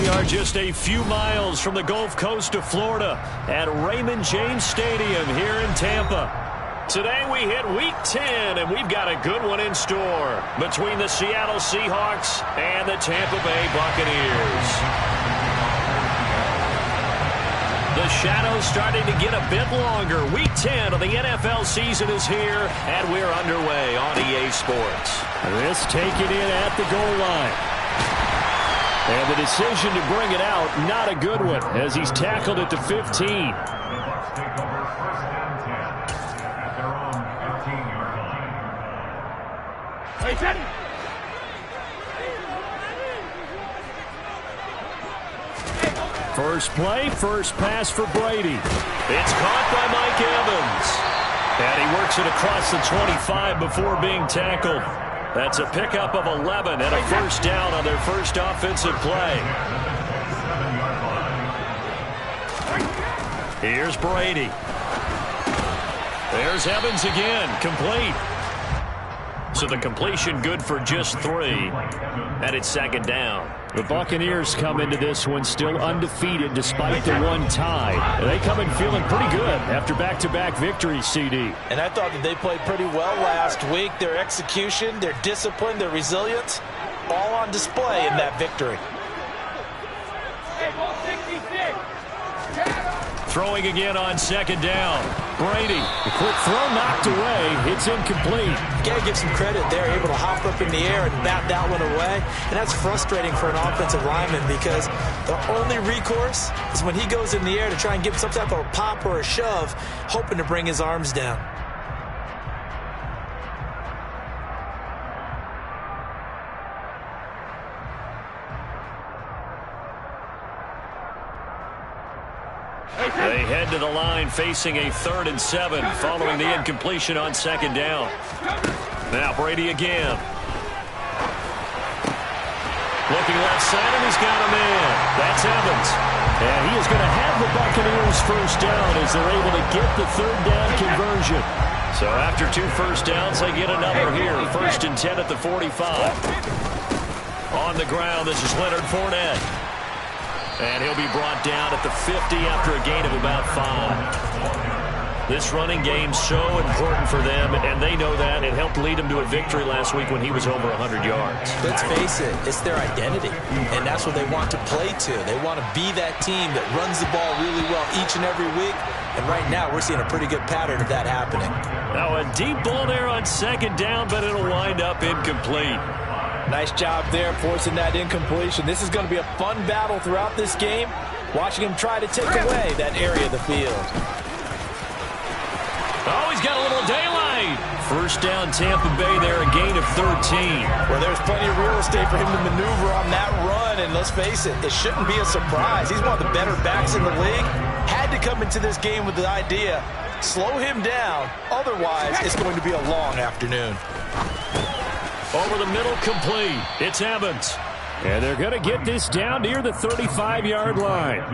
We are just a few miles from the Gulf Coast of Florida at Raymond James Stadium here in Tampa. Today we hit Week 10, and we've got a good one in store between the Seattle Seahawks and the Tampa Bay Buccaneers. The shadow's starting to get a bit longer. Week 10 of the NFL season is here, and we're underway on EA Sports. This taken in at the goal line. And the decision to bring it out, not a good one, as he's tackled at the 15. First play, first pass for Brady. It's caught by Mike Evans. And he works it across the 25 before being tackled. That's a pickup of 11 and a first down on their first offensive play. Here's Brady. There's Evans again, complete. So the completion good for just 3. And it's second down. The Buccaneers come into this one still undefeated despite the one tie. They come in feeling pretty good after back-to-back victories, CD. And I thought that they played pretty well last week. Their execution, their discipline, their resilience, all on display in that victory. Throwing again on second down. Brady. The quick throw knocked away. It's incomplete. You got to give some credit. They're able to hop up in the air and bat that one away. And that's frustrating for an offensive lineman because the only recourse is when he goes in the air to try and give some type of a pop or a shove, hoping to bring his arms down. They head to the line facing a 3rd and 7 following the incompletion on second down. Now Brady again. Looking left side, and he's got him in. That's Evans. And he is going to have the Buccaneers first down as they're able to get the 3rd down conversion. So after 2 first downs, they get another here. 1st and 10 at the 45. On the ground, this is Leonard Fournette. And he'll be brought down at the 50 after a gain of about 5. This running game's so important for them, and they know that. It helped lead them to a victory last week when he was over 100 yards. Let's face it, it's their identity, and that's what they want to play to. They want to be that team that runs the ball really well each and every week, and right now we're seeing a pretty good pattern of that happening. Now a deep ball there on second down, but it'll wind up incomplete. Nice job there forcing that incompletion. This is going to be a fun battle throughout this game, watching him try to take away that area of the field. Oh, he's got a little daylight. First down Tampa Bay there, a gain of 13. Well, there's plenty of real estate for him to maneuver on that run, and let's face it, it shouldn't be a surprise. He's one of the better backs in the league. Had to come into this game with the idea, slow him down, otherwise it's going to be a long afternoon. Over the middle, complete. It's Evans. And they're going to get this down near the 35-yard line.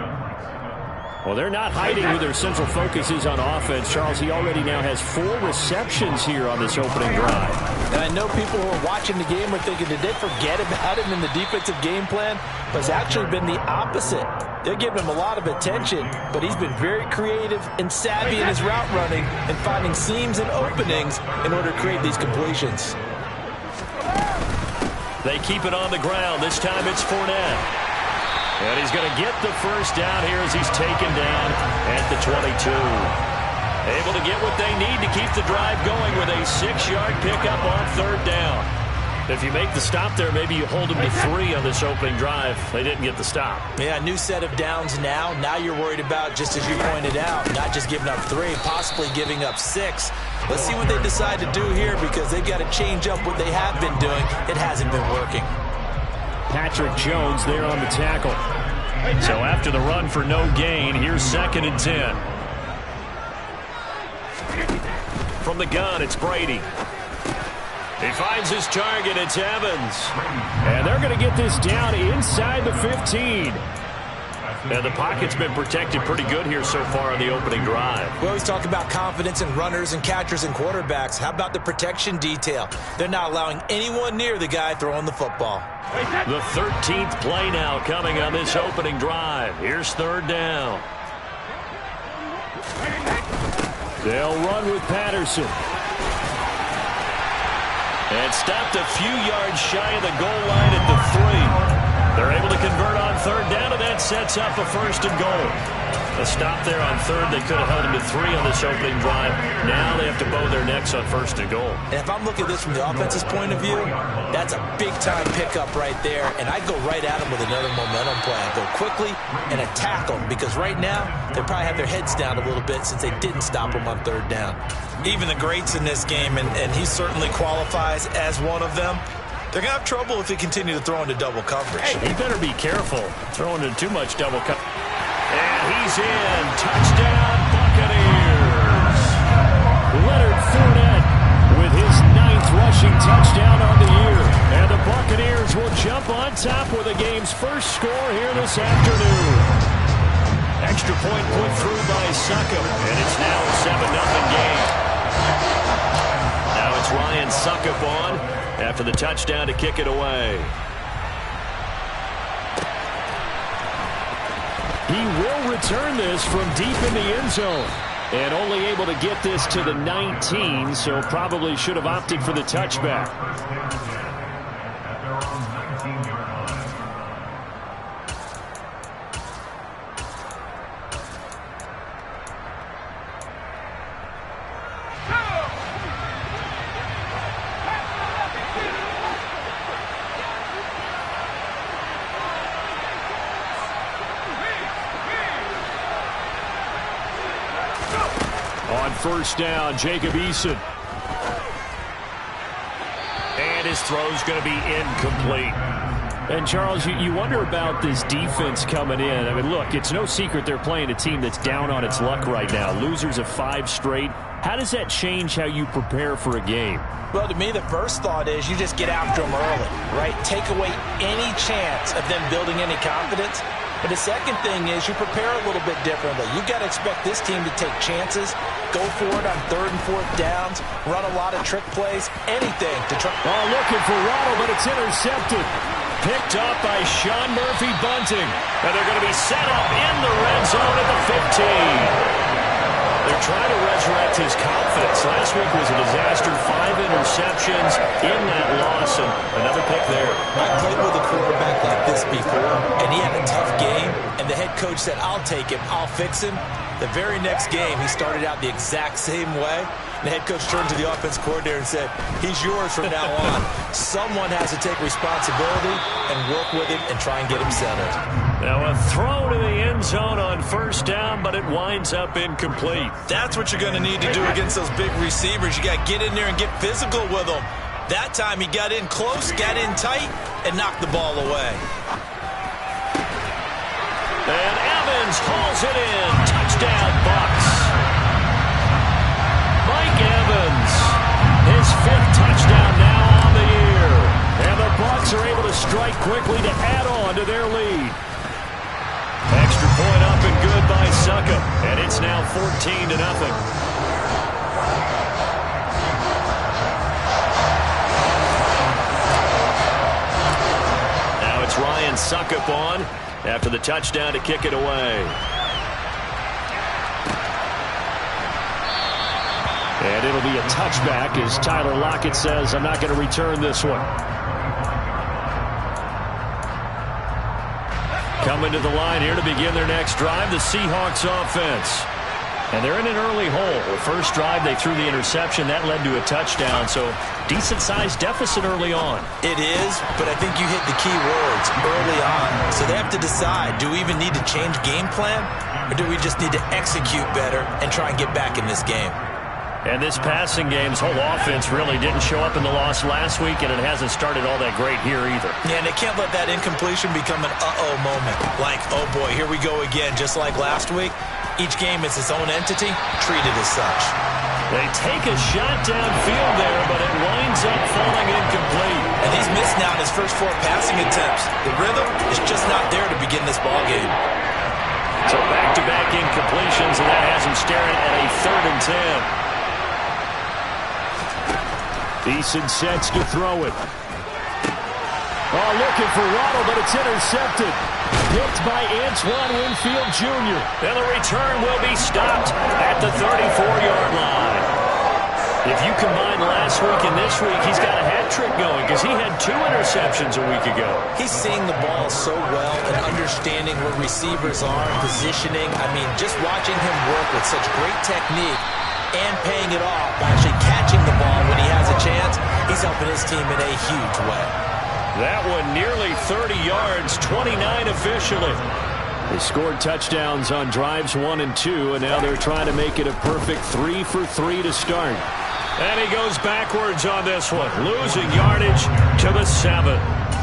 Well, they're not hiding who their central focus is on offense. Charles, he already now has 4 receptions here on this opening drive. And I know people who are watching the game are thinking, did they forget about him in the defensive game plan? But it's actually been the opposite. They're giving him a lot of attention, but he's been very creative and savvy in his route running and finding seams and openings in order to create these completions. They keep it on the ground. This time it's Fournette. And he's going to get the first down here as he's taken down at the 22. Able to get what they need to keep the drive going with a 6-yard pickup on 3rd down. If you make the stop there, maybe you hold them to 3 on this opening drive. They didn't get the stop. Yeah, new set of downs now. Now you're worried about, just as you pointed out, not just giving up 3, possibly giving up 6. Let's see what they decide to do here because they've got to change up what they have been doing. It hasn't been working. Patrick Jones there on the tackle. So after the run for no gain, here's 2nd and 10. From the gun, it's Brady. He finds his target. It's Evans. And they're going to get this down inside the 15. And the pocket's been protected pretty good here so far on the opening drive. We always talk about confidence in runners and catchers and quarterbacks. How about the protection detail? They're not allowing anyone near the guy throwing the football. The 13th play now coming on this opening drive. Here's third down. They'll run with Patterson. And stopped a few yards shy of the goal line at the 3. They're able to convert on third down, and that sets up a first and goal. A stop there on third. They could have held him to 3 on this opening drive. Now they have to bow their necks on first and goal. And if I'm looking at this from the offense's point of view, that's a big-time pickup right there. And I'd go right at him with another momentum play. I'd go quickly and attack them, because right now they probably have their heads down a little bit since they didn't stop him on third down. Even the greats in this game, and he certainly qualifies as one of them, they're going to have trouble if they continue to throw into double coverage. Hey, he better be careful throwing into too much double coverage. And he's in. Touchdown, Buccaneers. Leonard Fournette with his 9th rushing touchdown on the year. And the Buccaneers will jump on top with the game's first score here this afternoon. Extra point put through by Succop, and it's now a 7-0 game. Now it's Ryan Succop on after the touchdown to kick it away. He will return this from deep in the end zone. And only able to get this to the 19, so probably should have opted for the touchback. On first down, Jacob Eason. And his throw's going to be incomplete. And, Charles, you wonder about this defense coming in. I mean, look, it's no secret they're playing a team that's down on its luck right now. Losers of 5 straight. How does that change how you prepare for a game? Well, to me, the first thought is you just get after them early, right? Take away any chance of them building any confidence. And the second thing is you prepare a little bit differently. You've got to expect this team to take chances, go for it on 3rd and 4th downs, run a lot of trick plays, anything to try. Oh, looking for Waddle, but it's intercepted. Picked up by Sean Murphy-Bunting. And they're going to be set up in the red zone at the 15. They're trying to resurrect his confidence. Last week was a disaster. 5 interceptions in that loss, and another pick there. I played with a quarterback like this before, and he had a tough game, and the head coach said, I'll take him, I'll fix him. The very next game, he started out the exact same way. The head coach turned to the offense coordinator and said, he's yours from now on. Someone has to take responsibility and work with him and try and get him settled. Now a throw to the end zone on first down, but it winds up incomplete. That's what you're going to need to do against those big receivers. You got to get in there and get physical with them. That time he got in close, got in tight, and knocked the ball away. And Evans hauls it in. Touchdown, Bucs. Mike Evans, his 5th touchdown now on the year. And the Bucs are able to strike quickly to add on to their lead. Extra point up and good by Succop. And it's now 14-0. Now it's Ryan Succop on after the touchdown to kick it away. And it'll be a touchback as Tyler Lockett says, I'm not going to return this one. Coming to the line here to begin their next drive, the Seahawks offense. And they're in an early hole. The first drive, they threw the interception. That led to a touchdown, so decent-sized deficit early on. It is, but I think you hit the key words early on. So they have to decide, do we even need to change game plan, or do we just need to execute better and try and get back in this game? And this passing game's whole offense really didn't show up in the loss last week, and it hasn't started all that great here either. Yeah, and they can't let that incompletion become an uh-oh moment. Like, oh boy, here we go again, just like last week. Each game is its own entity, treated as such. They take a shot downfield there, but it winds up falling incomplete. And he's missed now in his first 4 passing attempts. The rhythm is just not there to begin this ball game. So back-to-back incompletions, and that has him staring at a 3rd and 10. Eason sets to throw it. Oh, looking for Waddle, but it's intercepted. Picked by Antoine Winfield Jr. And the return will be stopped at the 34-yard line. If you combine last week and this week, he's got a hat trick going because he had 2 interceptions a week ago. He's seeing the ball so well and understanding where receivers are, positioning. I mean, just watching him work with such great technique and paying it off by actually catching the ball when he has a chance, he's helping his team in a huge way. That one nearly 30 yards, 29 officially. They scored touchdowns on drives 1 and 2, and now they're trying to make it a perfect 3 for 3 to start. And he goes backwards on this one, losing yardage to the 7.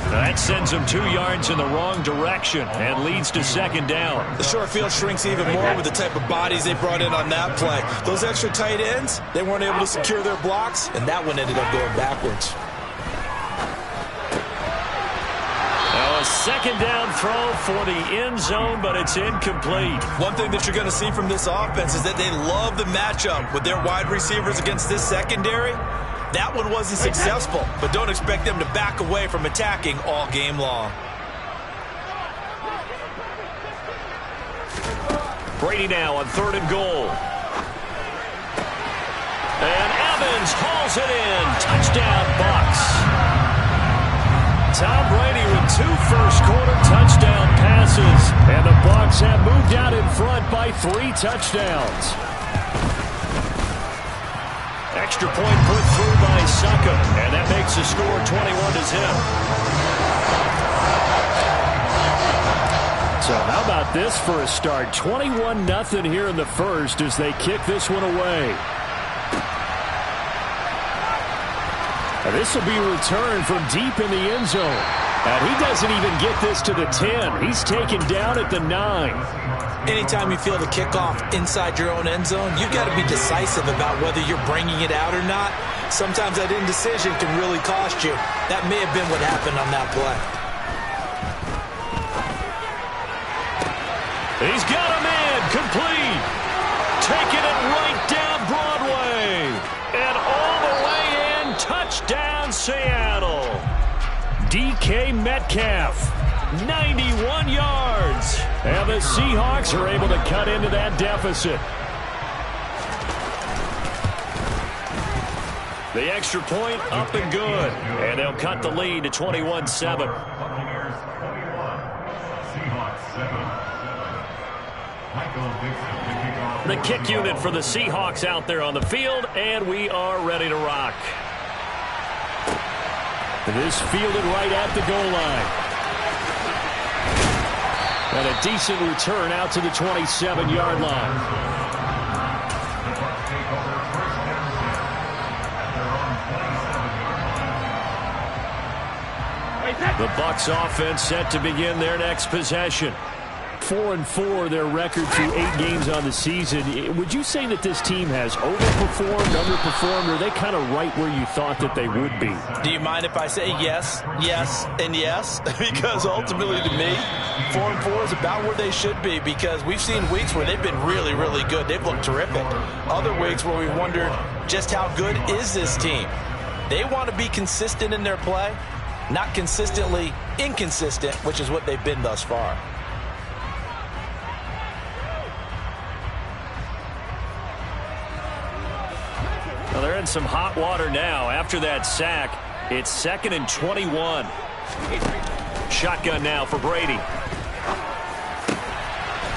That sends him 2 yards in the wrong direction and leads to 2nd down. The short field shrinks even more with the type of bodies they brought in on that play. Those extra tight ends, they weren't able to secure their blocks, and that one ended up going backwards. Now a 2nd down throw for the end zone, but it's incomplete. One thing that you're going to see from this offense is that they love the matchup with their wide receivers against this secondary. That one wasn't successful, but don't expect them to back away from attacking all game long. Brady now on 3rd and goal. And Evans hauls it in. Touchdown, Bucs. Tom Brady with 2 first-quarter touchdown passes. And the Bucs have moved out in front by 3 touchdowns. Extra point put through by Saka, and that makes the score 21-0. So how about this for a start? 21-0 here in the first as they kick this one away. And this will be returned from deep in the end zone. And he doesn't even get this to the 10. He's taken down at the 9. Anytime you feel the kickoff inside your own end zone, you've got to be decisive about whether you're bringing it out or not. Sometimes that indecision can really cost you. That may have been what happened on that play. He's got a man complete. Taking it right down Broadway. And all the way in, touchdown Seattle. DK Metcalf, 91 yards. And the Seahawks are able to cut into that deficit. The extra point up and good. And they'll cut the lead to 21-7. The kick unit for the Seahawks out there on the field, and we are ready to rock. This fielded right at the goal line. And a decent return out to the 27-yard line. The Bucs offense set to begin their next possession. 4-4 their record through 8 games on the season. Would you say that this team has overperformed, underperformed, or are they kind of right where you thought that they would be? Do you mind if I say yes, yes, and yes? Because ultimately to me, 4-4 is about where they should be, because we've seen weeks where they've been really, really good. They've looked terrific. Other weeks where we wondered just how good is this team. They want to be consistent in their play, not consistently inconsistent, which is what they've been thus far. Well, they're in some hot water now. After that sack, it's 2nd and 21. Shotgun now for Brady.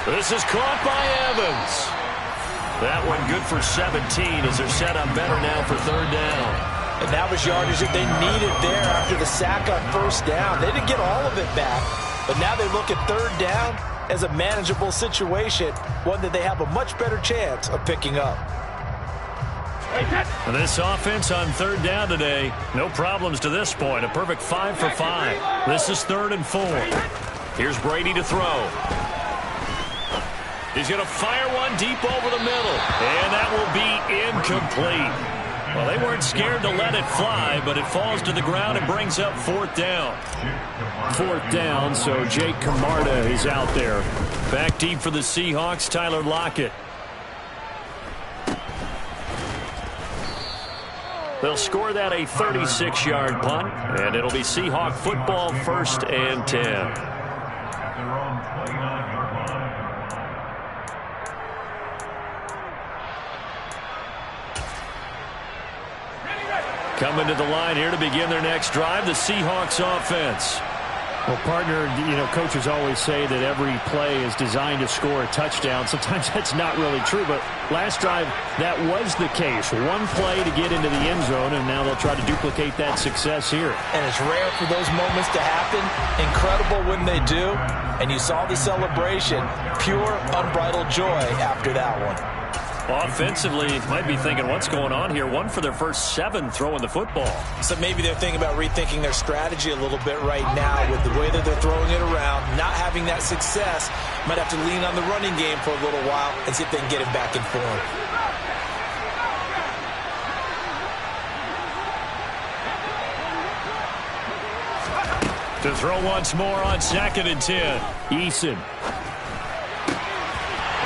This is caught by Evans. That one good for 17 as they're set up better now for 3rd down. And that was yardage that they needed there after the sack on 1st down. They didn't get all of it back, but now they look at 3rd down as a manageable situation, one that they have a much better chance of picking up. This offense on 3rd down today, no problems to this point. A perfect 5 for 5. This is 3rd and 4. Here's Brady to throw. He's going to fire one deep over the middle, and that will be incomplete. Well, they weren't scared to let it fly, but it falls to the ground and brings up 4th down. 4th down, so Jake Camarda is out there. Back deep for the Seahawks, Tyler Lockett. They'll score that a 36-yard punt, and it'll be Seahawk football, 1st and 10. Coming to the line here to begin their next drive, the Seahawks offense. Well, partner, coaches always say that every play is designed to score a touchdown. Sometimes that's not really true, but last drive, that was the case. One play to get into the end zone, and now they'll try to duplicate that success here. And it's rare for those moments to happen. Incredible when they do. And you saw the celebration. Pure, unbridled joy after that one. Offensively, you might be thinking, what's going on here? 1 for their first 7 throwing the football. So maybe they're thinking about rethinking their strategy a little bit right now with the way that they're throwing it around, not having that success. Might have to lean on the running game for a little while and see if they can get it back in form. To throw once more on 2nd and 10. Eason.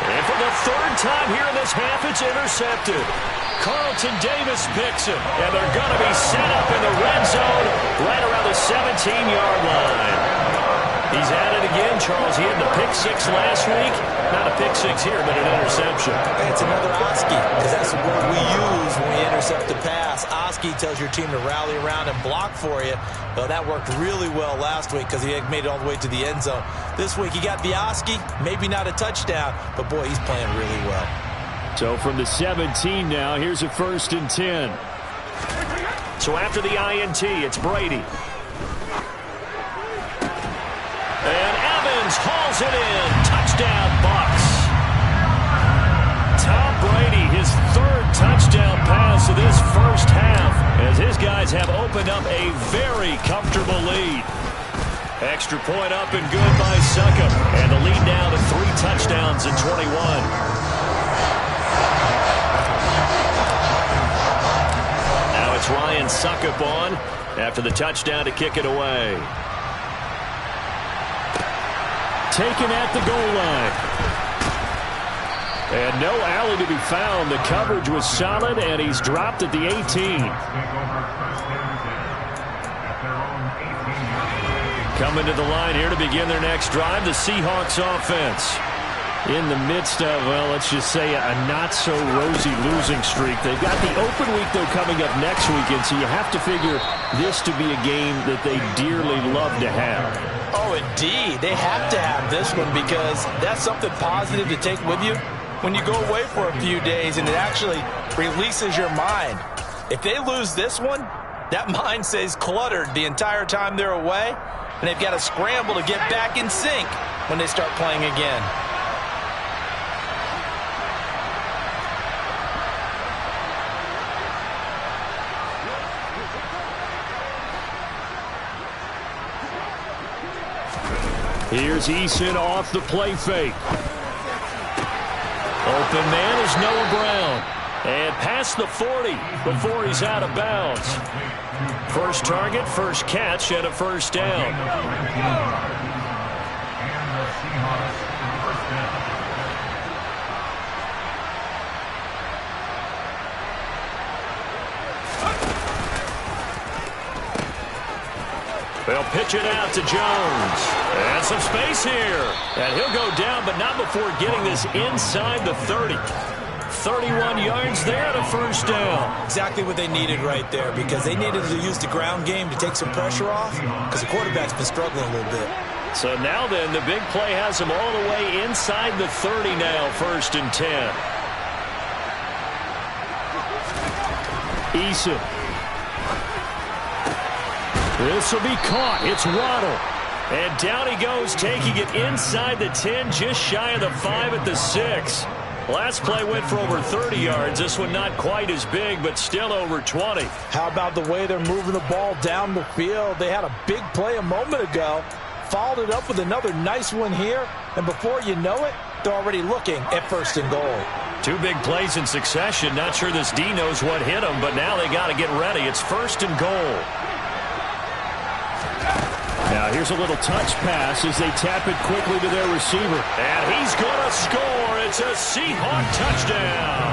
And for the 3rd time here in this half, it's intercepted. Carlton Davis picks it, and they're going to be set up in the red zone right around the 17-yard line. He's at it again, Charles. He had the pick 6 last week. Not a pick 6 here, but an interception. It's another Oski, because that's the word we use when we intercept a pass. Oski tells your team to rally around and block for you. Well, that worked really well last week because he made it all the way to the end zone. This week, he got the Oski, maybe not a touchdown, but boy, he's playing really well. So from the 17 now, here's a 1st and 10. So after the INT, it's Brady. And Evans hauls it in. Touchdown, Bucs. Tom Brady, his 3rd touchdown pass of this first half, as his guys have opened up a very comfortable lead. Extra point up and good by Succop. And the lead now to 3 touchdowns in 21. Now it's Ryan Succop on after the touchdown to kick it away. Taken at the goal line. And no alley to be found. The coverage was solid, and he's dropped at the 18. Coming to the line here to begin their next drive, the Seahawks offense. In the midst of, well, let's just say a not-so-rosy losing streak. They've got the open week, though, coming up next weekend, so you have to figure this to be a game that they dearly love to have. Oh, indeed. They have to have this one because that's something positive to take with you when you go away for a few days, and it actually releases your mind. If they lose this one, that mind stays cluttered the entire time they're away, and they've got to scramble to get back in sync when they start playing again. Here's Eason off the play fake. Open man is Noah Brown. And past the 40 before he's out of bounds. First target, first catch, and a 1st down. They'll pitch it out to Jones. And some space here. And he'll go down, but not before getting this inside the 30. 31 yards there and a 1st down. Exactly what they needed right there because they needed to use the ground game to take some pressure off because the quarterback's been struggling a little bit. So now then, the big play has them all the way inside the 30 now, 1st and 10. Eason. This will be caught. It's Waddle. And down he goes, taking it inside the 10, just shy of the 5 at the 6. Last play went for over 30 yards. This one not quite as big, but still over 20. How about the way they're moving the ball down the field? They had a big play a moment ago. Followed it up with another nice one here. And before you know it, they're already looking at 1st and goal. 2 big plays in succession. Not sure this D knows what hit him, but now they got to get ready. It's 1st and goal. Now here's a little touch pass as they tap it quickly to their receiver. And he's going to score. It's a Seahawk touchdown.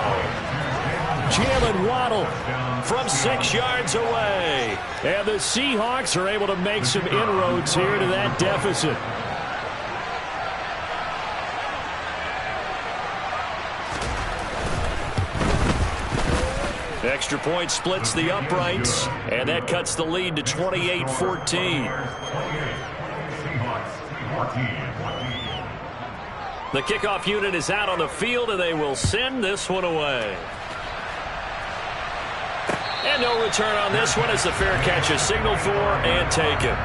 Jalen Waddle From 6 yards away. And the Seahawks are able to make some inroads here to that deficit. Extra point splits the uprights, and that cuts the lead to 28-14. The kickoff unit is out on the field, and they will send this one away. And no return on this one as the fair catch is signaled for and taken.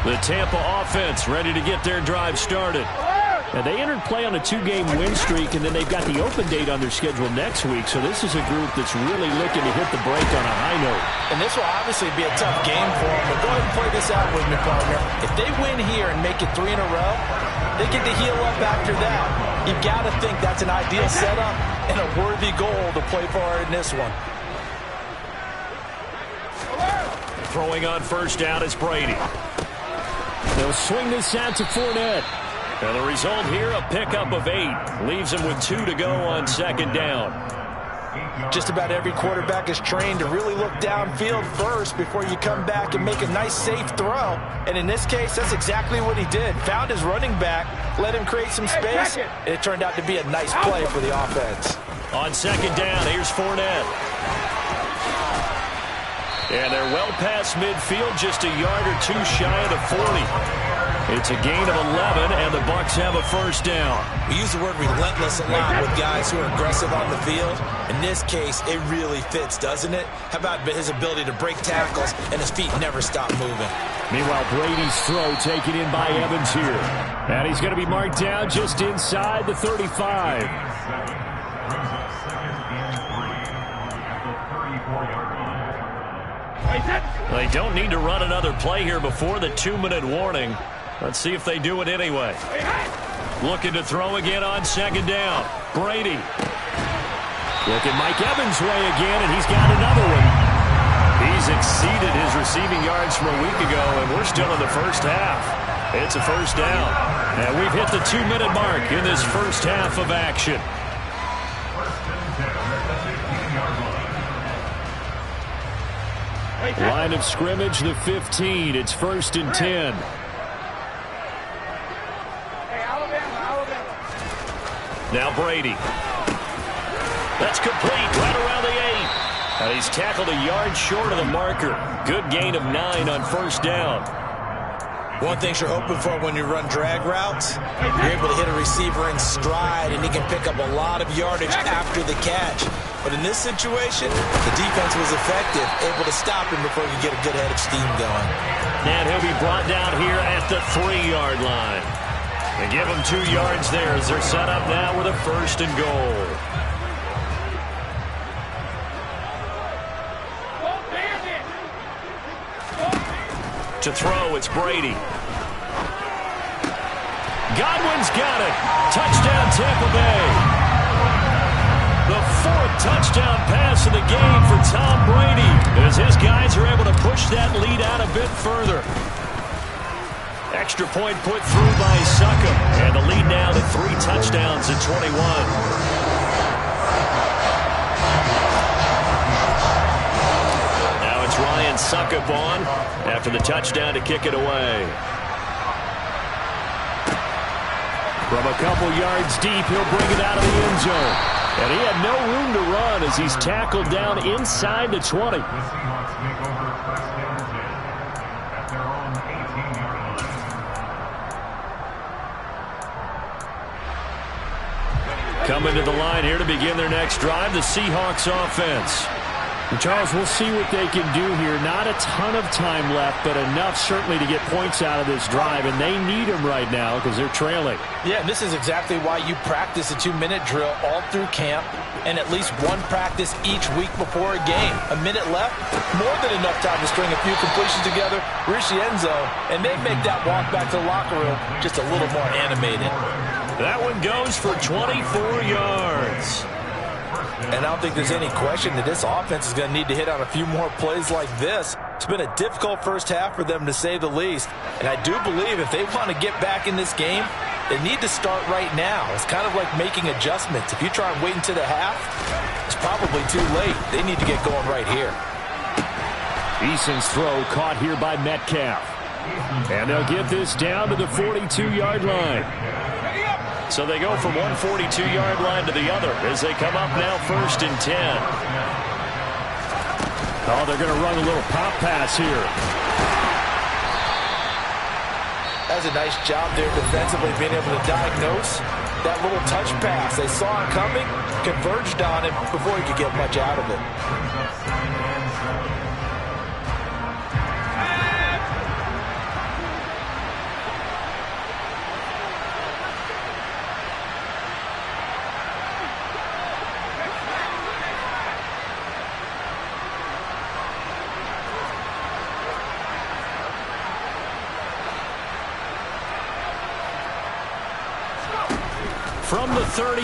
The Tampa offense ready to get their drive started. And they entered play on a 2-game win streak, and then they've got the open date on their schedule next week. So this is a group that's really looking to hit the break on a high note. And this will obviously be a tough game for them. But go ahead and play this out with me, partner. If they win here and make it 3 in a row, they get to heal up after that. You've got to think that's an ideal setup and a worthy goal to play for in this one. Throwing on first down is Brady. They'll swing this out to Fournette. And the result here, a pickup of 8. Leaves him with 2 to go on second down. Just about every quarterback is trained to really look downfield first before you come back and make a nice, safe throw. And in this case, that's exactly what he did. Found his running back, let him create some space, and it turned out to be a nice play for the offense. On second down, here's Fournette. And they're well past midfield, just a yard or 2 shy of the 40. It's a gain of 11, and the Bucs have a first down. We use the word relentless a lot with guys who are aggressive on the field. In this case, it really fits, doesn't it? How about his ability to break tackles and his feet never stop moving? Meanwhile, Brady's throw taken in by Evans here. And he's going to be marked down just inside the 35. They don't need to run another play here before the 2-minute warning. Let's see if they do it anyway. Looking to throw again on second down. Brady. Looking Mike Evans' way again, and he's got another one. He's exceeded his receiving yards from a week ago, and we're still in the first half. It's a first down. And we've hit the 2-minute mark in this first half of action. Line of scrimmage, the 15. It's 1st and 10. Now Brady. That's complete right around the 8. And he's tackled a yard short of the marker. Good gain of 9 on first down. One thing you're hoping for when you run drag routes, you're able to hit a receiver in stride, and he can pick up a lot of yardage after the catch. But in this situation, the defense was effective, able to stop him before he could get a good head of steam going. And he'll be brought down here at the 3-yard line. They give him 2 yards there as they're set up now with a 1st and goal. To throw, it's Brady. Godwin's got it. Touchdown, Tampa Bay. The 4th touchdown pass of the game for Tom Brady, as his guys are able to push that lead out a bit further. Extra point put through by Succop, and the lead now to 3 touchdowns at 21. Now it's Ryan Succop on after the touchdown to kick it away. From a couple yards deep, he'll bring it out of the end zone. And he had no room to run as he's tackled down inside the 20. Coming to the line here to begin their next drive, the Seahawks offense. Charles, we'll see what they can do here. Not a ton of time left, but enough certainly to get points out of this drive, and they need them right now because they're trailing. Yeah, and this is exactly why you practice a 2-minute drill all through camp and at least one practice each week before a game. A minute left, more than enough time to string a few completions together, reach the end zone, and then make that walk back to the locker room just a little more animated. That one goes for 24 yards. And I don't think there's any question that this offense is going to need to hit on a few more plays like this. It's been a difficult first half for them, to say the least. And I do believe if they want to get back in this game, they need to start right now. It's kind of like making adjustments. If you try and wait until the half, it's probably too late. They need to get going right here. Eason's throw caught here by Metcalf. And they'll get this down to the 42-yard line. So they go from one 42-yard line to the other as they come up now 1st and 10. Oh, they're going to run a little pop pass here. That's a nice job there defensively, being able to diagnose that little touch pass. They saw it coming, converged on it before he could get much out of it. From the 38,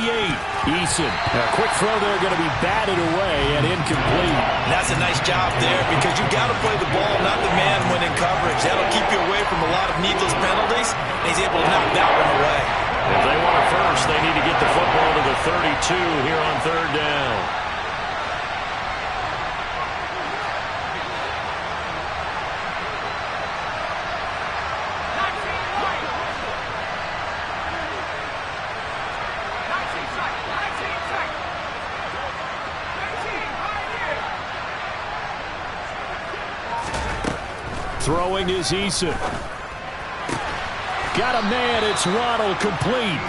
Eason. A quick throw there, going to be batted away and incomplete. That's a nice job there because you got to play the ball, not the man when in coverage. That'll keep you away from a lot of needless penalties, and he's able to knock that one away. If they want it first, they need to get the football to the 32 here on 3rd down. Throwing is Eason. Got a man, it's Waddle, complete.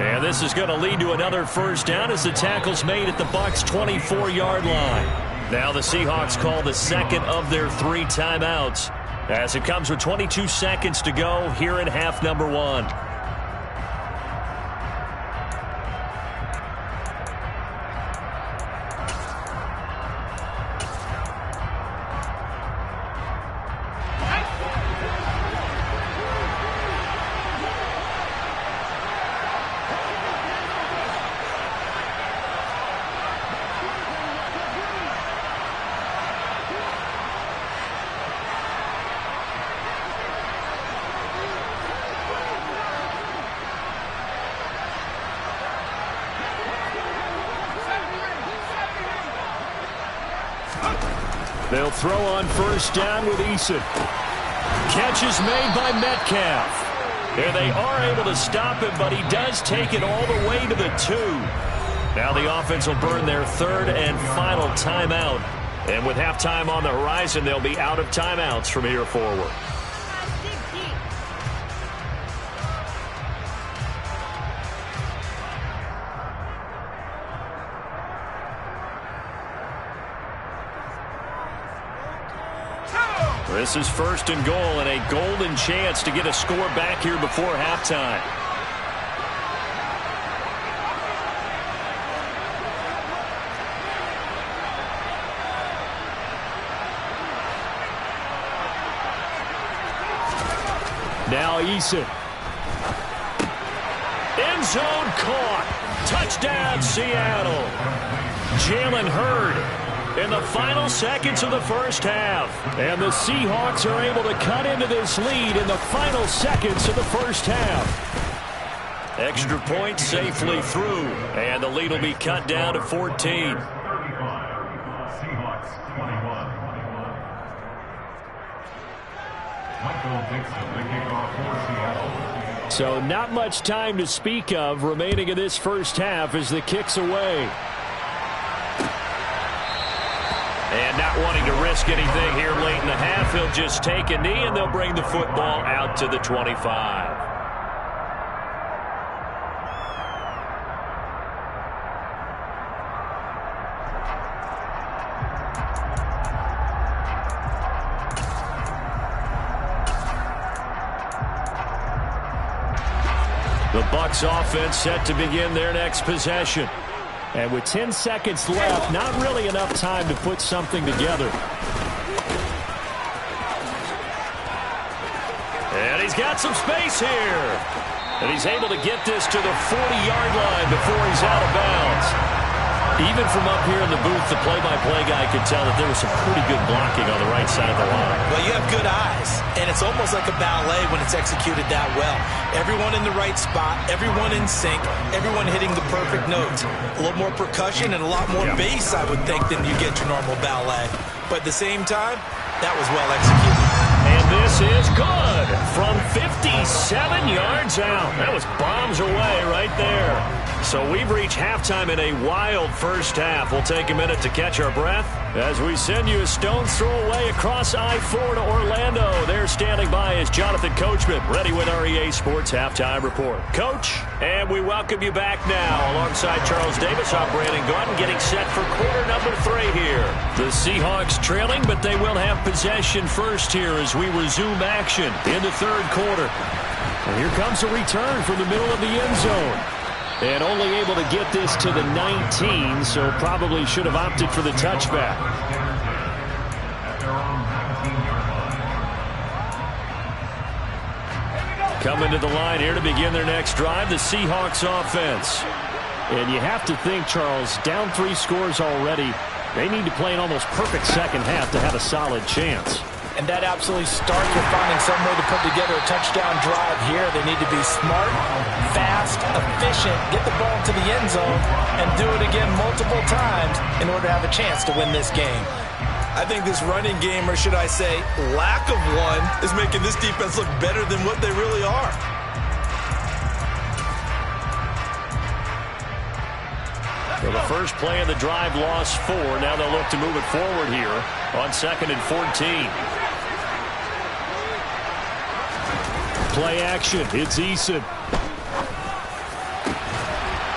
And this is going to lead to another 1st down as the tackle's made at the Bucs' 24-yard line. Now the Seahawks call the second of their 3 timeouts as it comes with 22 seconds to go here in half number 1. They'll throw on 1st down with Eason. Catch is made by Metcalf. And they are able to stop him, but he does take it all the way to the 2. Now the offense will burn their 3rd and final timeout. And with halftime on the horizon, they'll be out of timeouts from here forward. This is 1st and goal and a golden chance to get a score back here before halftime. Now Eason. End zone caught. Touchdown, Seattle. Jalen Hurd in the final seconds of the 1st half. And the Seahawks are able to cut into this lead in the final seconds of the 1st half. Extra point safely through. And the lead will be cut down to 14. So not much time to speak of remaining in this 1st half as the kick's away. And not wanting to risk anything here late in the half, he'll just take a knee and they'll bring the football out to the 25. The Bucs offense set to begin their next possession. And with 10 seconds left, not really enough time to put something together. And he's got some space here. And he's able to get this to the 40-yard line before he's out of bounds. Even from up here in the booth, the play-by-play guy could tell that there was some pretty good blocking on the right side of the line. Well, you have good eyes, and it's almost like a ballet when it's executed that well. Everyone in the right spot, everyone in sync, everyone hitting the perfect notes. A little more percussion and a lot more bass, I would think, than you get your normal ballet. But at the same time, that was well executed. And this is good from 57 yards out. That was bombs away right there. So we've reached halftime in a wild first half. We'll take a minute to catch our breath as we send you a stone's throw away across I-4 to Orlando. There standing by is Jonathan Coachman, ready with our EA Sports Halftime Report. Coach, and we welcome you back now. Alongside Charles Davis, I'm Brandon Gaudin, getting set for quarter number 3 here. The Seahawks trailing, but they will have possession first here as we resume action in the third quarter. And here comes a return from the middle of the end zone. And only able to get this to the 19, so probably should have opted for the touchback. Coming to the line here to begin their next drive, the Seahawks offense. And you have to think, Charles, down 3 scores already. They need to play an almost perfect second half to have a solid chance. And that absolutely starts with finding some way to put together a touchdown drive here. They need to be smart, fast, efficient, get the ball to the end zone, and do it again multiple times in order to have a chance to win this game. I think this running game, or should I say lack of one, is making this defense look better than what they really are. For the first play of the drive, lost 4. Now they'll look to move it forward here on 2nd and 14. Play action. It's Eason.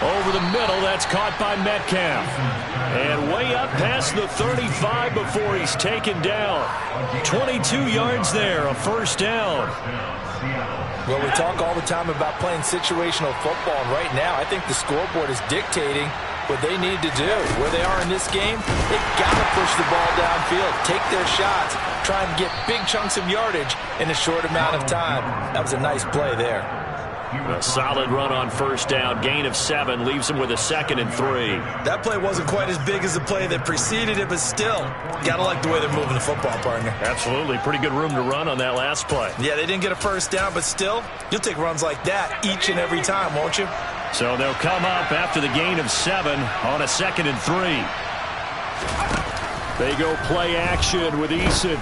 Over the middle, that's caught by Metcalf. And way up past the 35 before he's taken down. 22 yards there, a first down. Well, we talk all the time about playing situational football, and right now I think the scoreboard is dictating what they need to do. Where they are in this game, they've got to push the ball downfield, take their shots, try and get big chunks of yardage in a short amount of time. That was a nice play there. A solid run on first down. Gain of 7 leaves him with a 2nd and 3. That play wasn't quite as big as the play that preceded it, but still, got to like the way they're moving the football, partner. Absolutely. Pretty good room to run on that last play. Yeah, they didn't get a first down, but still, you'll take runs like that each and every time, won't you? So they'll come up after the gain of 7 on a 2nd and 3. They go play action with Eason.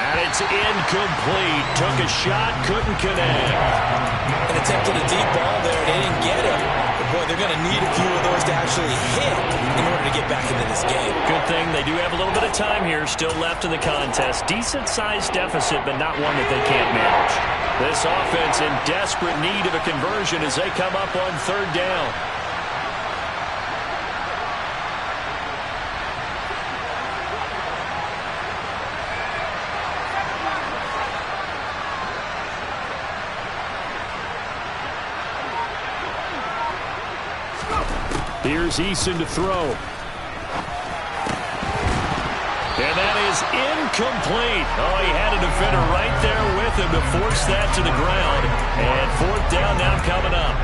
And it's incomplete. Took a shot, couldn't connect. An attempt at a deep ball there. They didn't get it. But, boy, they're going to need a few of those to actually hit in order to get back into this game. Good thing they do have a little bit of time here still left in the contest. Decent-sized deficit, but not one that they can't manage. This offense in desperate need of a conversion as they come up on 3rd down. Here's Eason to throw. And that is incomplete. Oh, he had a defender right there with him to force that to the ground. And 4th down now coming up.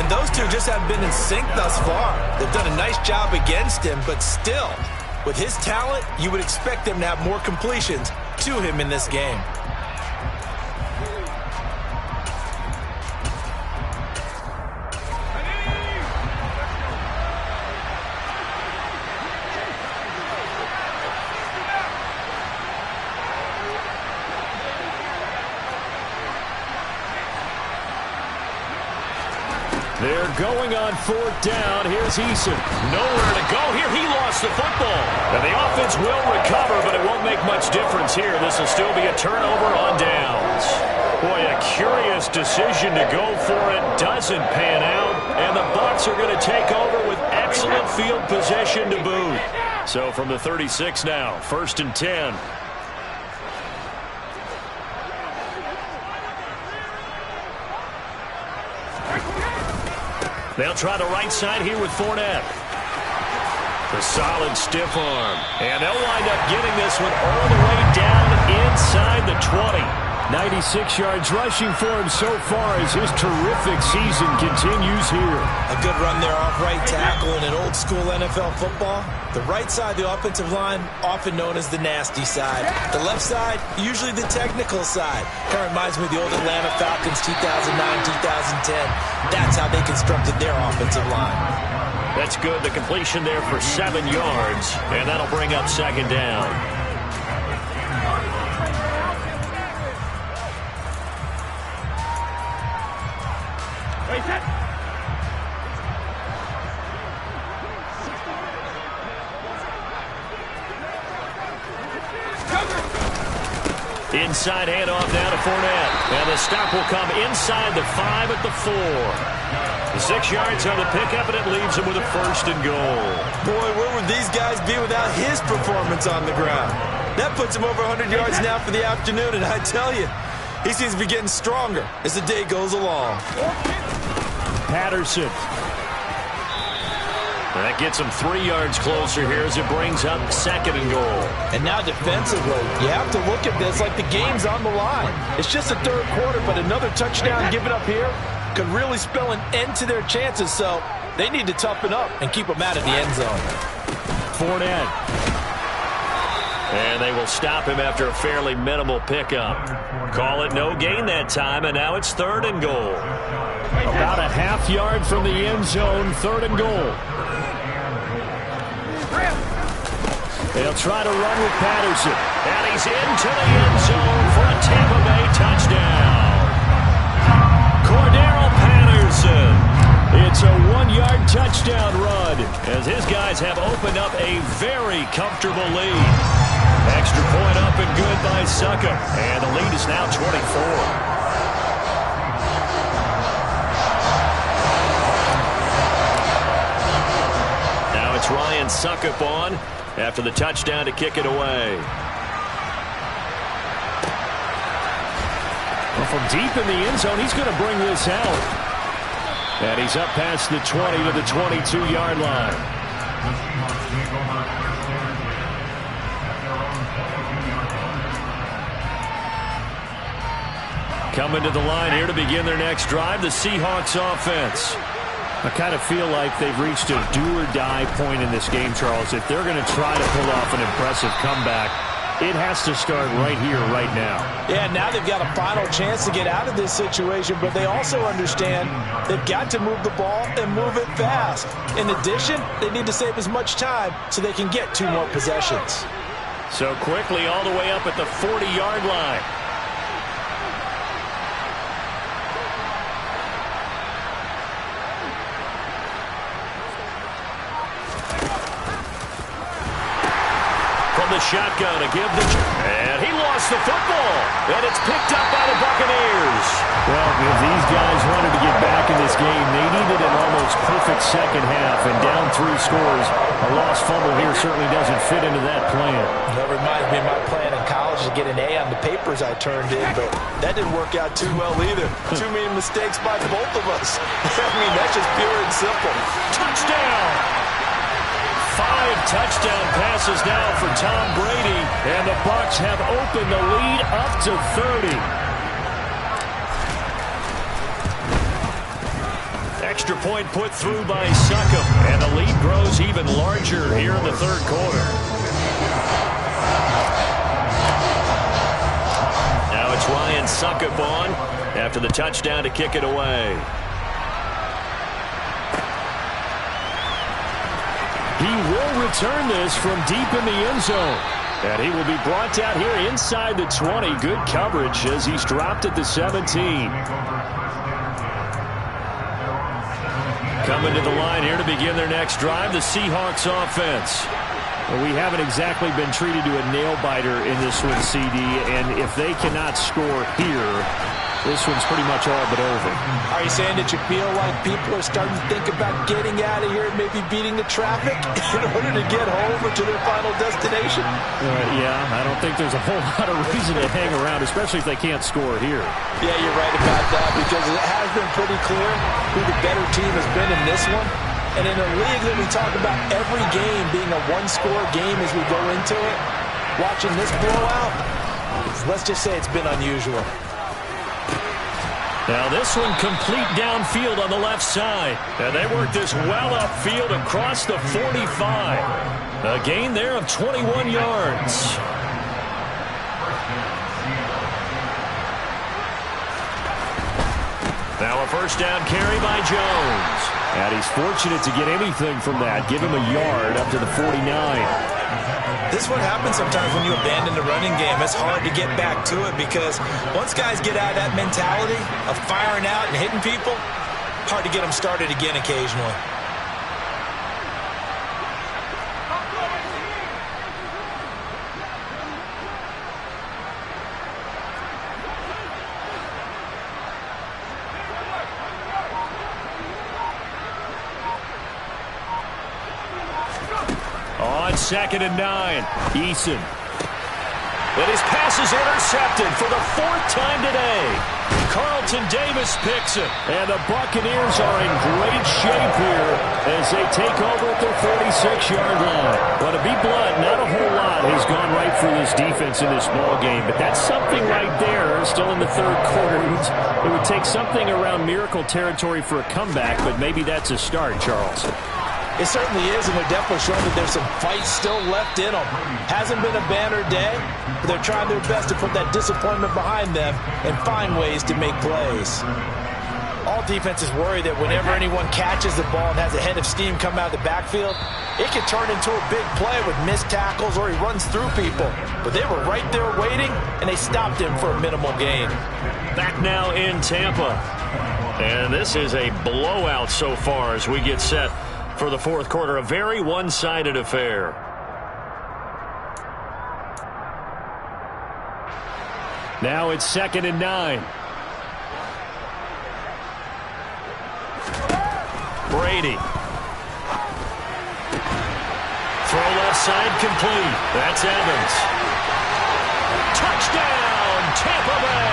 And those two just haven't been in sync thus far. They've done a nice job against him, but still, with his talent, you would expect them to have more completions to him in this game. They're going on 4th down. Here's Eason. Nowhere to go here. He lost the football. And the offense will recover, but it won't make much difference here. This will still be a turnover on downs. Boy, a curious decision to go for it. Doesn't pan out. And the Bucs are going to take over with excellent field position to boot. So from the 36 now, 1st and 10. They'll try the right side here with Fournette. The solid stiff arm. And they'll wind up getting this one all the way down inside the 20. 96 yards rushing for him so far as his terrific season continues here. A good run there off right tackle in an old school NFL football. The right side, the offensive line, often known as the nasty side. The left side, usually the technical side. Kind of reminds me of the old Atlanta Falcons 2009-2010. That's how they constructed their offensive line. That's good. The completion there for 7 yards, and that'll bring up second down. Inside handoff now to Fournette. And the stop will come inside the 5 at the 4. The 6 yards on the pickup, and it leaves him with a 1st and goal. Boy, where would these guys be without his performance on the ground? That puts him over 100 yards now for the afternoon, and I tell you, he seems to be getting stronger as the day goes along. Patterson. That gets him 3 yards closer here as it brings up 2nd and goal. And now defensively, you have to look at this like the game's on the line. It's just the 3rd quarter, but another touchdown given up here could really spell an end to their chances, so they need to toughen up and keep them out of the end zone. Fournette. And they will stop him after a fairly minimal pickup. Call it no gain that time, and now it's 3rd and goal. About a half yard from the end zone, 3rd and goal. They'll try to run with Patterson. And he's into the end zone for a Tampa Bay touchdown. Cordero Patterson. It's a 1-yard touchdown run as his guys have opened up a very comfortable lead. Extra point up and good by Succop. And the lead is now 24. Ryan Succop on after the touchdown to kick it away. Well, from deep in the end zone, he's going to bring this out. And he's up past the 20 to the 22-yard line. Coming to the line here to begin their next drive, the Seahawks offense. I kind of feel like they've reached a do-or-die point in this game, Charles. If they're going to try to pull off an impressive comeback, it has to start right here, right now. Yeah, now they've got a final chance to get out of this situation, but they also understand they've got to move the ball and move it fast. In addition, they need to save as much time so they can get 2 more possessions. So quickly all the way up at the 40-yard line. The shotgun to give the... And he lost the football. And it's picked up by the Buccaneers. Well, if these guys wanted to get back in this game, they needed an almost perfect second half. And down 3 scores, a lost fumble here certainly doesn't fit into that plan. That reminds me of my plan in college to get an A on the papers I turned in, but that didn't work out too well either. Too many mistakes by both of us. I mean, that's just pure and simple. Touchdown! 5 touchdown passes now for Tom Brady, and the Bucs have opened the lead up to 30. Extra point put through by Succop, and the lead grows even larger here in the 3rd quarter. Now it's Ryan Succop on after the touchdown to kick it away. He will return this from deep in the end zone. And he will be brought down here inside the 20. Good coverage as he's dropped at the 17. Coming to the line here to begin their next drive, the Seahawks offense. Well, we haven't exactly been treated to a nail-biter in this one, CD, and if they cannot score here, this one's pretty much all but over. Are you saying that you feel like people are starting to think about getting out of here and maybe beating the traffic in order to get home or to their final destination? Yeah, I don't think there's a whole lot of reason to hang around, especially if they can't score here. Yeah, you're right about that, because it has been pretty clear who the better team has been in this one. And in a league that we talk about every game being a one-score game as we go into it, watching this blowout, let's just say it's been unusual. Now this one complete downfield on the left side. And they work this well upfield across the 45. A gain there of 21 yards. Now a first down carry by Jones. And he's fortunate to get anything from that. Give him a yard up to the 49. This is what happens sometimes when you abandon the running game. It's hard to get back to it because once guys get out of that mentality of firing out and hitting people, hard to get them started again occasionally. On 2nd and 9, Eason. But his pass is intercepted for the 4th time today. Carlton Davis picks it. And the Buccaneers are in great shape here as they take over at their 46-yard line. Well, to be blunt, not a whole lot has gone right for this defense in this ball game, but that's something right there. Still in the 3rd quarter. It would take something around miracle territory for a comeback, but maybe that's a start, Charles. It certainly is, and they're definitely showing that there's some fight still left in them. Hasn't been a banner day, but they're trying their best to put that disappointment behind them and find ways to make plays. All defenses worry that whenever anyone catches the ball and has a head of steam come out of the backfield, it can turn into a big play with missed tackles or he runs through people. But they were right there waiting, and they stopped him for a minimal gain. Back now in Tampa. And this is a blowout so far as we get set for the 4th quarter. A very one-sided affair. Now it's 2nd and 9. Brady. Throw left side complete. That's Evans. Touchdown, Tampa Bay.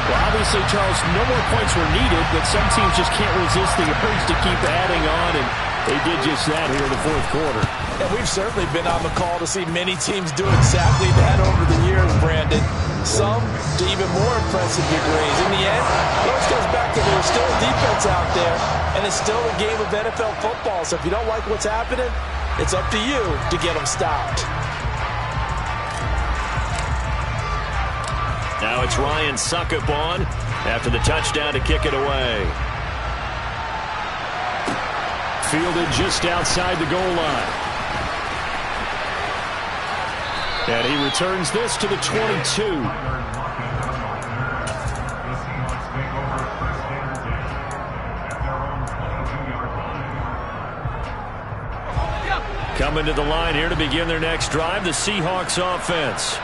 Well, obviously, Charles, no more points were needed, but some teams just can't resist the urge to keep adding on, and they did just that here in the 4th quarter. And we've certainly been on the call to see many teams do exactly that over the years, Brandon. Some to even more impressive degrees. In the end, it always goes back to there's still a defense out there, and it's still a game of NFL football. So if you don't like what's happening, it's up to you to get them stopped. Now it's Ryan Suckup on after the touchdown to kick it away. Fielded just outside the goal line. And he returns this to the 22. Coming to the line here to begin their next drive, the Seahawks offense.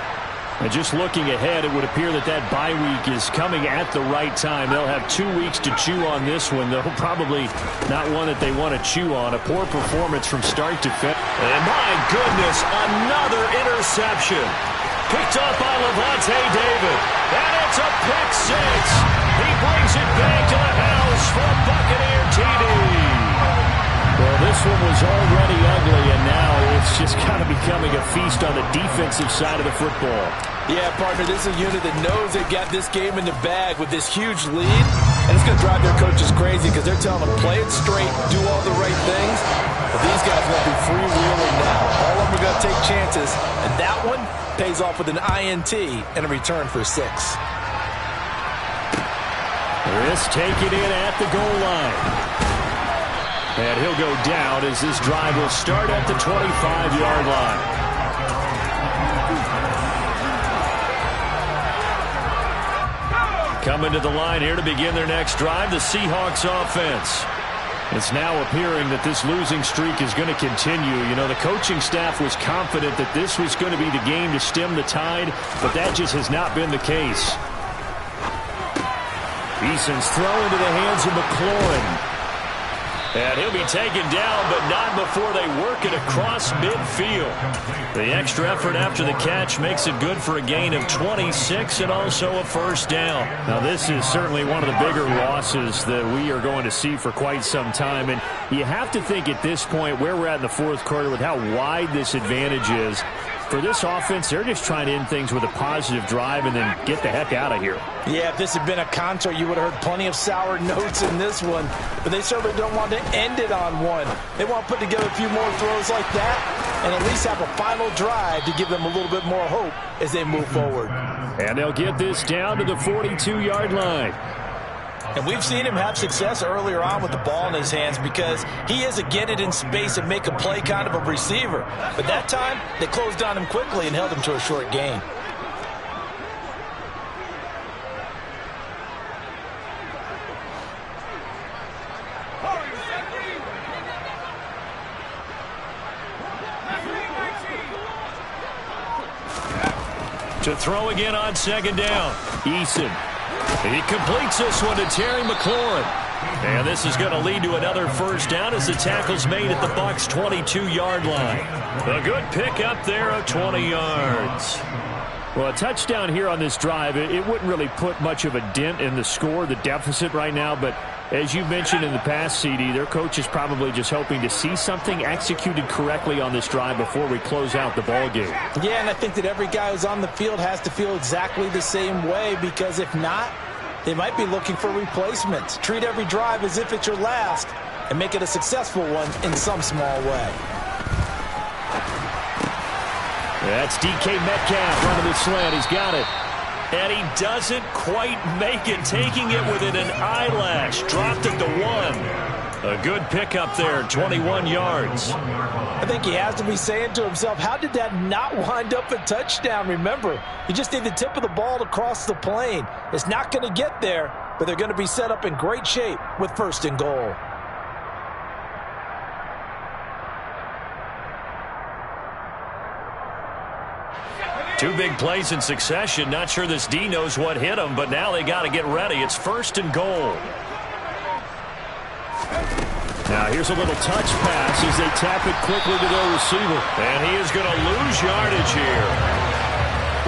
And just looking ahead, it would appear that that bye week is coming at the right time. They'll have 2 weeks to chew on this one, though probably not one that they want to chew on. A poor performance from start to finish. And my goodness, another interception. Picked up by Levante David. And it's a pick six. He brings it back to the house for a Buccaneer TD. Well, this one was already ugly, and now it's just kind of becoming a feast on the defensive side of the football. Yeah, partner, this is a unit that knows they've got this game in the bag with this huge lead, and it's going to drive their coaches crazy because they're telling them play it straight, do all the right things, but these guys are going to be freewheeling now. All of them are going to take chances, and that one pays off with an INT and a return for 6. Risk taken in at the goal line. And he'll go down as this drive will start at the 25-yard line. Coming to the line here to begin their next drive, the Seahawks offense. It's now appearing that this losing streak is going to continue. You know, the coaching staff was confident that this was going to be the game to stem the tide, but that just has not been the case. Eason's throw into the hands of McLaurin. And he'll be taken down, but not before they work it across midfield. The extra effort after the catch makes it good for a gain of 26 and also a first down. Now, this is certainly one of the bigger losses that we are going to see for quite some time. And you have to think at this point where we're at in the fourth quarter with how wide this advantage is. For this offense, they're just trying to end things with a positive drive and then get the heck out of here. Yeah, if this had been a concert, you would have heard plenty of sour notes in this one. But they certainly don't want to end it on one. They want to put together a few more throws like that and at least have a final drive to give them a little bit more hope as they move forward. And they'll get this down to the 42-yard line. And we've seen him have success earlier on with the ball in his hands because he is a get it in space and make a play kind of a receiver. But that time, they closed on him quickly and held him to a short gain. To throw again on second down. Eason. He completes this one to Terry McLaurin. And this is going to lead to another first down as the tackle's made at the Bucs' 22-yard line. A good pick up there of 20 yards. Well, a touchdown here on this drive, it wouldn't really put much of a dent in the score, the deficit right now. But as you mentioned in the past, CD, their coach is probably just hoping to see something executed correctly on this drive before we close out the ball game. Yeah, and I think that every guy who's on the field has to feel exactly the same way, because if not, they might be looking for replacements. Treat every drive as if it's your last and make it a successful one in some small way. That's DK Metcalf running the slant. He's got it. And he doesn't quite make it, taking it within an eyelash. Dropped it to 1. A good pickup there, 21 yards. I think he has to be saying to himself, how did that not wind up a touchdown? Remember, you just need the tip of the ball to cross the plane. It's not going to get there, but they're going to be set up in great shape with first and goal. Two big plays in succession. Not sure this D knows what hit him, but now they got to get ready. It's first and goal. Now here's a little touch pass as they tap it quickly to their receiver. And he is going to lose yardage here.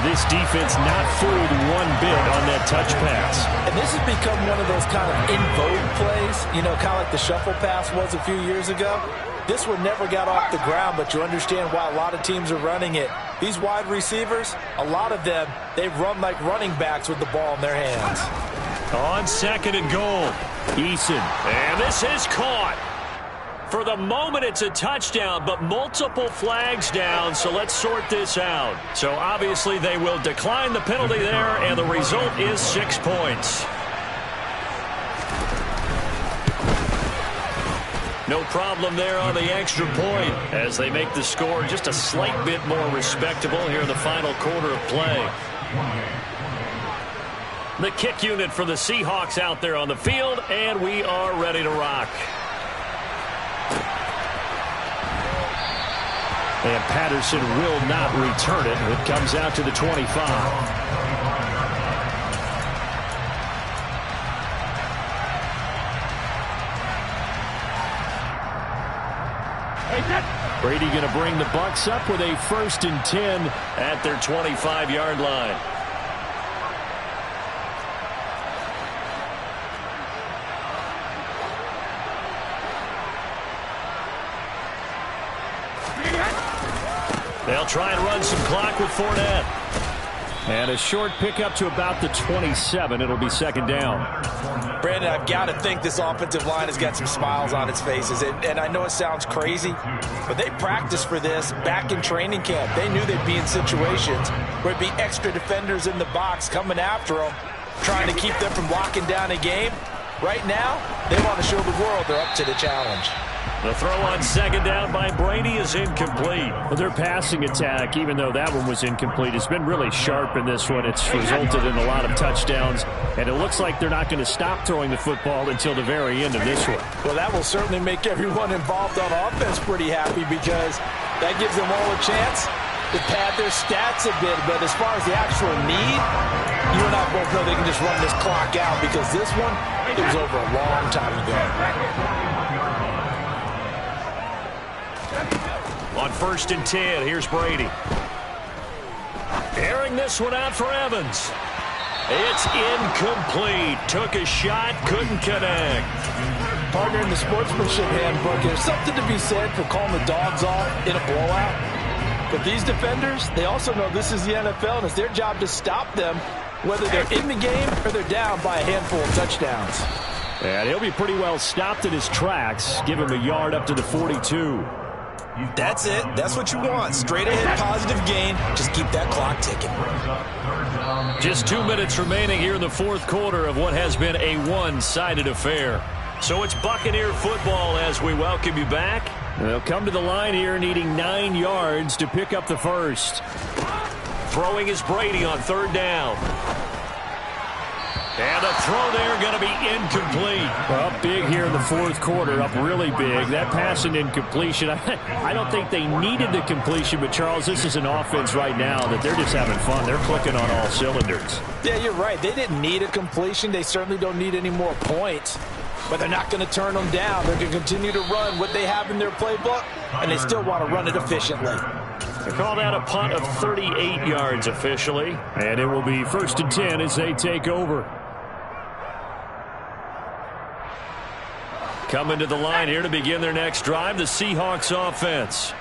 This defense not fooled one bit on that touch pass. And this has become one of those kind of in vogue plays, you know, kind of like the shuffle pass was a few years ago. This one never got off the ground, but you understand why a lot of teams are running it. These wide receivers, a lot of them, they run like running backs with the ball in their hands. On second and goal. Eason. And this is caught. For the moment, it's a touchdown, but multiple flags down, so let's sort this out. So obviously they will decline the penalty there, and the result is 6 points. No problem there on the extra point as they make the score just a slight bit more respectable here in the final quarter of play. The kick unit for the Seahawks out there on the field, and we are ready to rock. And Patterson will not return it. It comes out to the 25. Brady going to bring the Bucs up with a first and 10 at their 25-yard line. They'll try and run some clock with Fournette. And a short pickup to about the 27. It'll be second down. Brandon, I've got to think this offensive line has got some smiles on its faces. And I know it sounds crazy, but they practiced for this back in training camp. They knew they'd be in situations where it'd be extra defenders in the box coming after them, trying to keep them from locking down a game. Right now, they want to show the world they're up to the challenge. The throw on second down by Brady is incomplete. Well, their passing attack, even though that one was incomplete, has been really sharp in this one. It's resulted in a lot of touchdowns, and it looks like they're not going to stop throwing the football until the very end of this one. Well, that will certainly make everyone involved on offense pretty happy because that gives them all a chance to pad their stats a bit. But as far as the actual need, you and I both know they can just run this clock out because this one, it was over a long time ago. On 1st and 10, here's Brady. Airing this one out for Evans. It's incomplete. Took a shot, couldn't connect. Partner, in the sportsmanship handbook, there's something to be said for calling the dogs off in a blowout. But these defenders, they also know this is the NFL, and it's their job to stop them, whether they're in the game or they're down by a handful of touchdowns. And he'll be pretty well stopped in his tracks. Give him a yard up to the 42. That's it. That's what you want. Straight ahead positive gain. Just keep that clock ticking. Just 2 minutes remaining here in the fourth quarter of what has been a one-sided affair. So it's Buccaneer football as we welcome you back. They'll come to the line here needing 9 yards to pick up the first. Throwing is Brady on 3rd down. And the throw there going to be incomplete. Well, big here in the fourth quarter, up really big. That pass and incompletion, I don't think they needed the completion, but Charles, this is an offense right now that they're just having fun. They're clicking on all cylinders. Yeah, you're right. They didn't need a completion. They certainly don't need any more points. But they're not going to turn them down. They're going to continue to run what they have in their playbook, and they still want to run it efficiently. They call that a punt of 38 yards officially. And it will be 1st and 10 as they take over. Coming to the line here to begin their next drive, the Seahawks offense.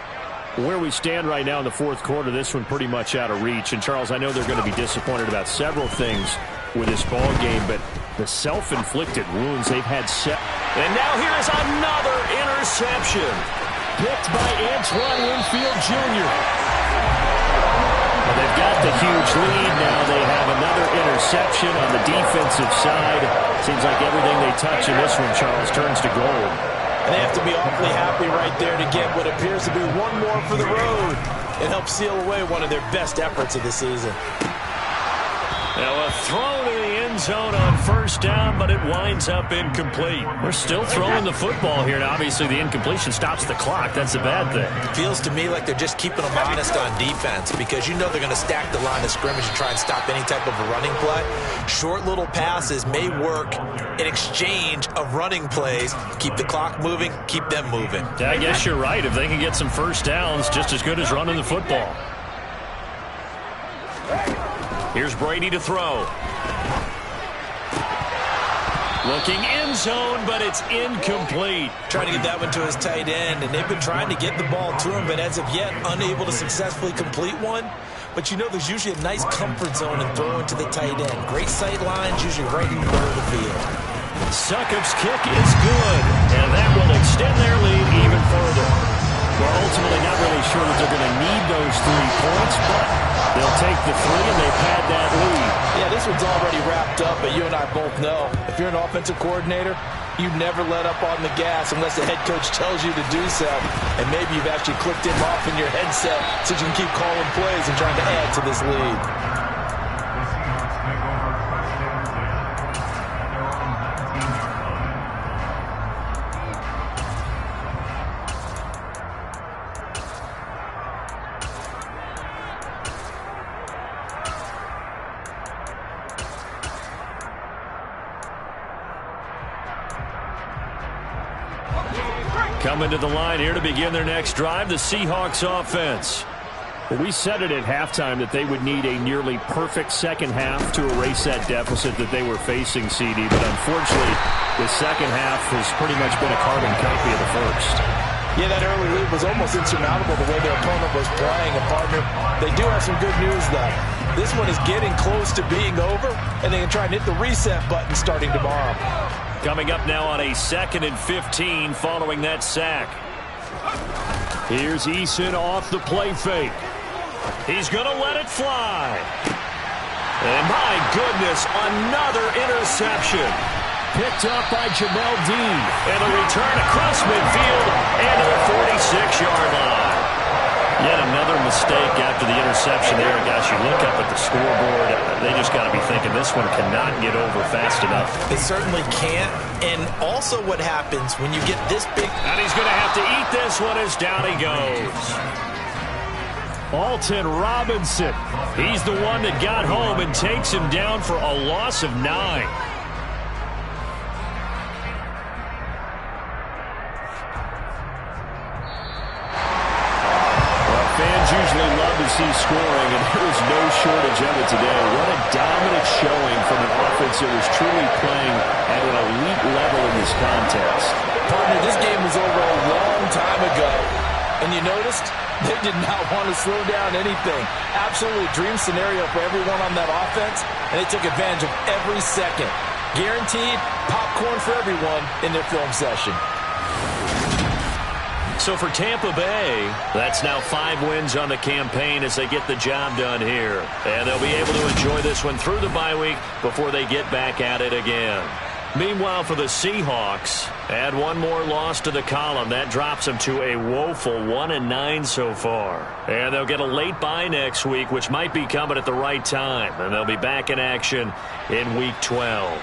Where we stand right now in the fourth quarter, this one pretty much out of reach. And, Charles, I know they're going to be disappointed about several things with this ball game, but the self-inflicted wounds they've had set. And now here is another interception. Picked by Antoine Winfield Jr. Well, they've got the huge lead now. They have another interception on the defensive side. Seems like everything they touch in this one, Charles, turns to gold. And they have to be awfully happy right there to get what appears to be one more for the road and help seal away one of their best efforts of the season. Now a throw to the end zone on 1st down, but it winds up incomplete. We're still throwing the football here, and obviously the incompletion stops the clock. That's the bad thing. It feels to me like they're just keeping them honest on defense because you know they're going to stack the line of scrimmage and try and stop any type of a running play. Short little passes may work in exchange of running plays. Keep the clock moving, keep them moving. Yeah, I guess you're right. If they can get some 1st downs, just as good as running the football. Here's Brady to throw. Looking end zone, but it's incomplete. Trying to get that one to his tight end, and they've been trying to get the ball to him, but as of yet, unable to successfully complete one. But you know there's usually a nice comfort zone in throwing to the tight end. Great sight lines, usually right in the middle of the field. Succop's kick is good, and that will extend their lead even further. Well, ultimately not really sure that they're going to need those 3 points, but they'll take the 3, and they've had that lead. Yeah, this one's already wrapped up, but you and I both know if you're an offensive coordinator, you never let up on the gas unless the head coach tells you to do so. And maybe you've actually clicked him off in your headset so you can keep calling plays and trying to add to this lead. Coming to the line here to begin their next drive, the Seahawks offense. Well, we said it at halftime that they would need a nearly perfect second half to erase that deficit that they were facing, CD. But unfortunately, the second half has pretty much been a carbon copy of the first. Yeah, that early lead was almost insurmountable the way their opponent was playing. And, partner, they do have some good news, though. This one is getting close to being over, and they can try and hit the reset button starting tomorrow. Coming up now on a 2nd and 15 following that sack. Here's Eason off the play fake. He's going to let it fly. And my goodness, another interception. picked up by Jamel Dean. And a return across midfield and to the 46-yard line. Yet another mistake after the interception there. Guys, you look up at the scoreboard, they just got to be thinking this one cannot get over fast enough. It certainly can't. And also what happens when you get this big... And he's going to have to eat this one as down he goes. Alton Robinson. He's the one that got home and takes him down for a loss of 9. Usually love to see scoring, and there was no shortage of it today. What a dominant showing from an offense that was truly playing at an elite level in this contest. Partner, this game was over a long time ago, and you noticed they did not want to slow down anything. Absolutely dream scenario for everyone on that offense, and they took advantage of every second. Guaranteed popcorn for everyone in their film session. So for Tampa Bay, that's now 5 wins on the campaign as they get the job done here. And they'll be able to enjoy this one through the bye week before they get back at it again. Meanwhile, for the Seahawks, add one more loss to the column. That drops them to a woeful 1-9 so far. And they'll get a late bye next week, which might be coming at the right time. And they'll be back in action in Week 12.